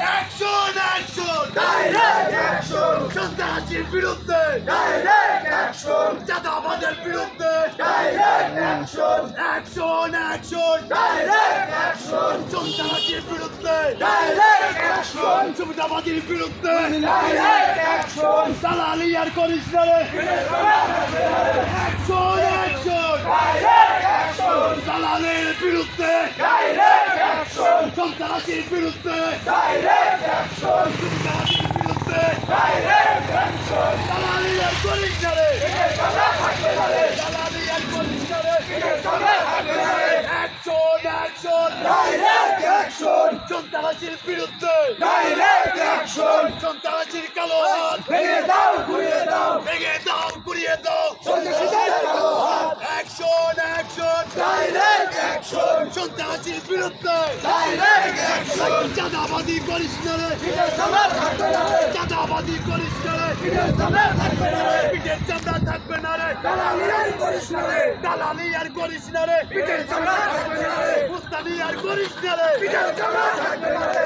action action direct action, সন্ত্রাসীর বিরুদ্ধে direct action, চাঁদাবাজের বিরুদ্ধে direct action, action action direct action, সন্ত্রাসীর বিরুদ্ধে ডাইরেক্ট অ্যাকশন, সুবিধাবাদীর বিরুদ্ধে ডাইরেক্ট অ্যাকশন, দালালি আর করিস না রে অ্যাকশন অ্যাকশন ডাইরেক্ট অ্যাকশন, দালালের বিরুদ্ধে ডাইরেক্ট অ্যাকশন, সন্ত্রাসীর বিরুদ্ধে ডাইরেক্ট অ্যাকশন, সুবিধাবাদীর বিরুদ্ধে ডাইরেক্ট অ্যাকশন, দালালি আর করিস না রে সামনে থাকবে না রে, দালালি আর করিস না রে সামনে থাকবে না রে, অ্যাকশন অ্যাকশন ডাইরেক্ট অ্যাকশন, সন্ত্রাসীর বিরুদ্ধে ডাইরেক্ট অ্যাকশন, সন্ত্রাসীর কালো হাত ভেঙে দাও, ঘুরিয়ে দাও, ভেঙে দাও গুড়িয়ে দাও সন্ত্রাসীদের কালো হাত, অ্যাকশন অ্যাকশন ডাইরেক্ট অ্যাকশন, সন্ত্রাসীর বিরুদ্ধে ডাইরেক্ট অ্যাকশন, চাঁদাবাদী করিস না রে সামনে থাকবে না রে, চাঁদাবাদী করিস না রে সামনে থাকবে না রে, পিঠের চাঁদা থাকবে না রে দালালি করিস না রে, দালালি আর করিস না রে সামনে থাকবে না রে, উস্তাদি আর করিস না রে সামনে থাকবে না রে,